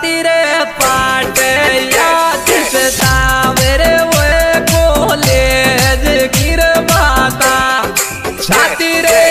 छाती रे पाट याद सतावे वो कॉलेज गिर माता छाती रे